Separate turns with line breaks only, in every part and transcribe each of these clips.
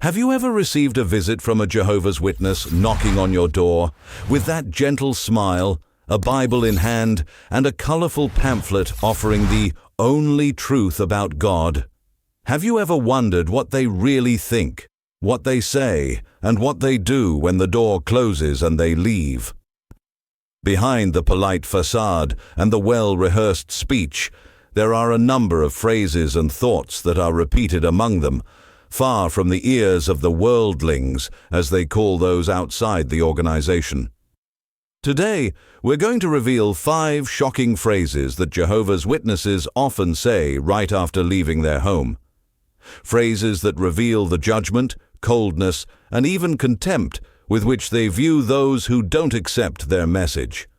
Have you ever received a visit from a Jehovah's Witness knocking on your door with that gentle smile, a Bible in hand, and a colorful pamphlet offering the only truth about God? Have you ever wondered what they really think, what they say, and what they do when the door closes and they leave? Behind the polite facade and the well-rehearsed speech, there are a number of phrases and thoughts that are repeated among them, far from the ears of the worldlings, as they call those outside the organization. Today, we're going to reveal 5 shocking phrases that Jehovah's Witnesses often say right after leaving their home. Phrases that reveal the judgment, coldness, and even contempt with which they view those who don't accept their message.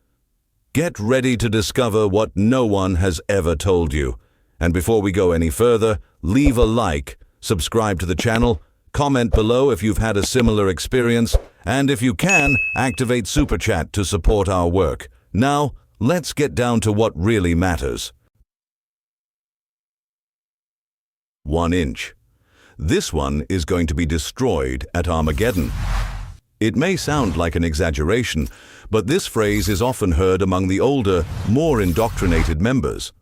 Get ready to discover what no one has ever told you. And before we go any further, leave a like, subscribe to the channel, comment below if you've had a similar experience, and if you can, activate Super Chat to support our work. Now, let's get down to what really matters. 1 inch. This one is going to be destroyed at Armageddon. It may sound like an exaggeration, but this phrase is often heard among the older, more indoctrinated members.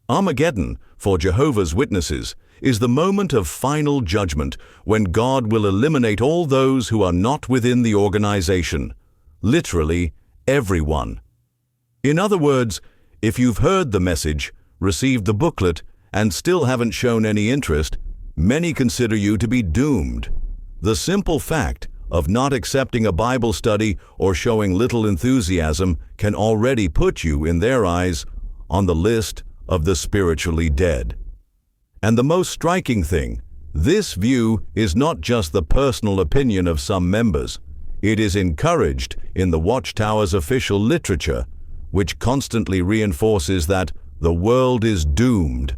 Armageddon, for Jehovah's Witnesses, is the moment of final judgment when God will eliminate all those who are not within the organization. Literally, everyone. In other words, if you've heard the message, received the booklet, and still haven't shown any interest, many consider you to be doomed. The simple fact of not accepting a Bible study or showing little enthusiasm can already put you, in their eyes, on the list of the spiritually dead. And the most striking thing, this view is not just the personal opinion of some members. It is encouraged in the Watchtower's official literature, which constantly reinforces that the world is doomed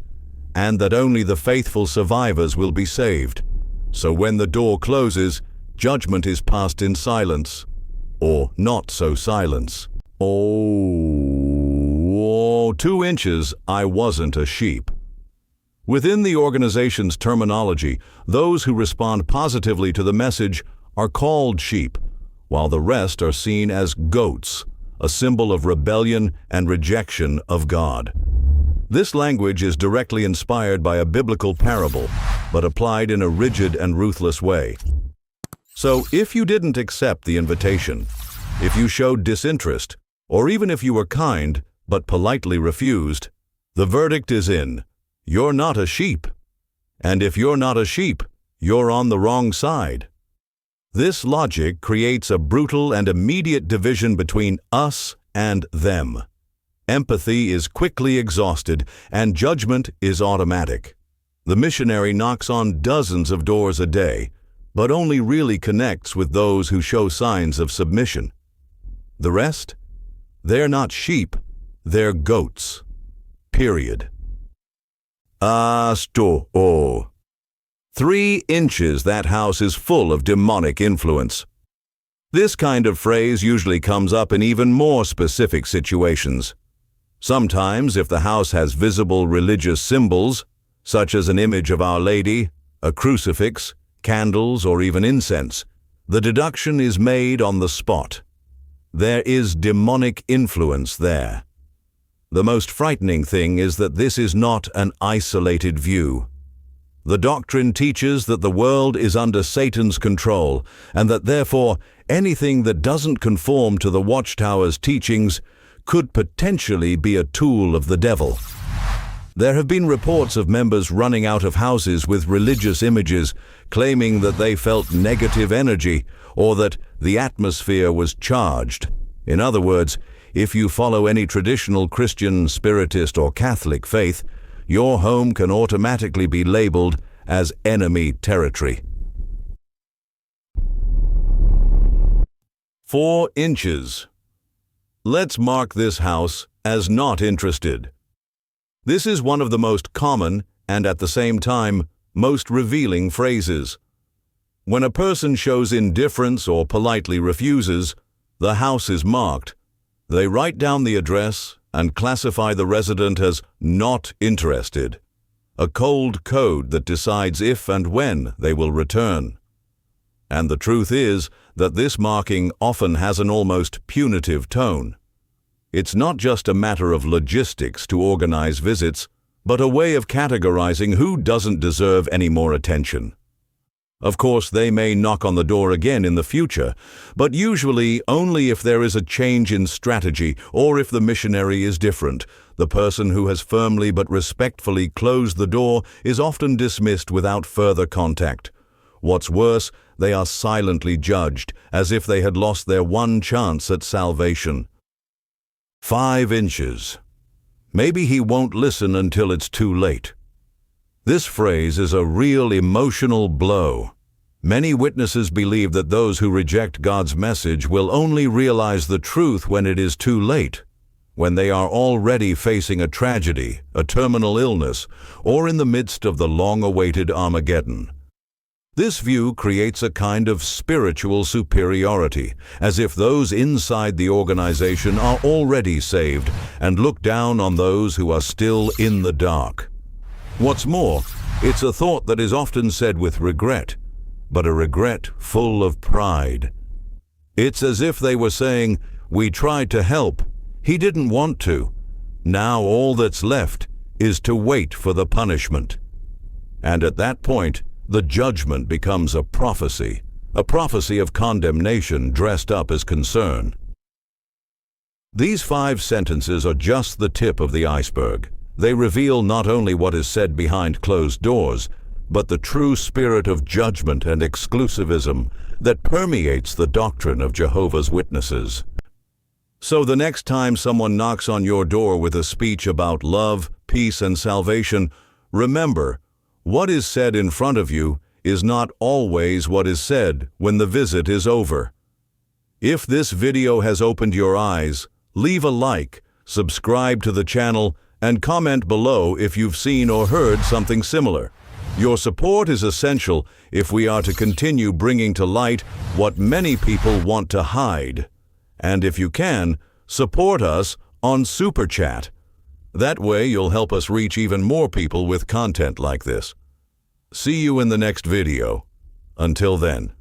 and that only the faithful survivors will be saved. So when the door closes, judgment is passed in silence, or not so silence. 2 inches, I wasn't a sheep. Within the organization's terminology, those who respond positively to the message are called sheep, while the rest are seen as goats, a symbol of rebellion and rejection of God. This language is directly inspired by a biblical parable, but applied in a rigid and ruthless way. So if you didn't accept the invitation, if you showed disinterest, or even if you were kind but politely refused, the verdict is in. You're not a sheep. And if you're not a sheep, you're on the wrong side. This logic creates a brutal and immediate division between us and them. Empathy is quickly exhausted, and judgment is automatic. The missionary knocks on dozens of doors a day, but only really connects with those who show signs of submission. The rest? They're not sheep, they're goats. Period. 3 inches, that house is full of demonic influence. This kind of phrase usually comes up in even more specific situations. Sometimes, if the house has visible religious symbols, such as an image of Our Lady, a crucifix, candles, or even incense, the deduction is made on the spot. There is demonic influence there. The most frightening thing is that this is not an isolated view. The doctrine teaches that the world is under Satan's control, and that therefore anything that doesn't conform to the Watchtower's teachings could potentially be a tool of the devil. There have been reports of members running out of houses with religious images, claiming that they felt negative energy or that the atmosphere was charged. In other words, if you follow any traditional Christian, Spiritist, or Catholic faith, your home can automatically be labeled as enemy territory. 4 inches. Let's mark this house as not interested. This is one of the most common and, at the same time, most revealing phrases. When a person shows indifference or politely refuses, the house is marked. They write down the address and classify the resident as not interested, a cold code that decides if and when they will return. And the truth is that this marking often has an almost punitive tone. It's not just a matter of logistics to organize visits, but a way of categorizing who doesn't deserve any more attention. Of course, they may knock on the door again in the future, but usually only if there is a change in strategy or if the missionary is different. The person who has firmly but respectfully closed the door is often dismissed without further contact. What's worse, they are silently judged, as if they had lost their one chance at salvation. 5 inches. Maybe he won't listen until it's too late. This phrase is a real emotional blow. Many witnesses believe that those who reject God's message will only realize the truth when it is too late, when they are already facing a tragedy, a terminal illness, or in the midst of the long-awaited Armageddon. This view creates a kind of spiritual superiority, as if those inside the organization are already saved and look down on those who are still in the dark. What's more, it's a thought that is often said with regret, but a regret full of pride. It's as if they were saying, "We tried to help. He didn't want to. Now all that's left is to wait for the punishment." And at that point, the judgment becomes a prophecy of condemnation dressed up as concern. These 5 sentences are just the tip of the iceberg. They reveal not only what is said behind closed doors, but the true spirit of judgment and exclusivism that permeates the doctrine of Jehovah's Witnesses. So the next time someone knocks on your door with a speech about love, peace, and salvation, remember, what is said in front of you is not always what is said when the visit is over. If this video has opened your eyes, leave a like, subscribe to the channel, and comment below if you've seen or heard something similar. Your support is essential if we are to continue bringing to light what many people want to hide. And if you can, support us on Super Chat. That way you'll help us reach even more people with content like this. See you in the next video. Until then.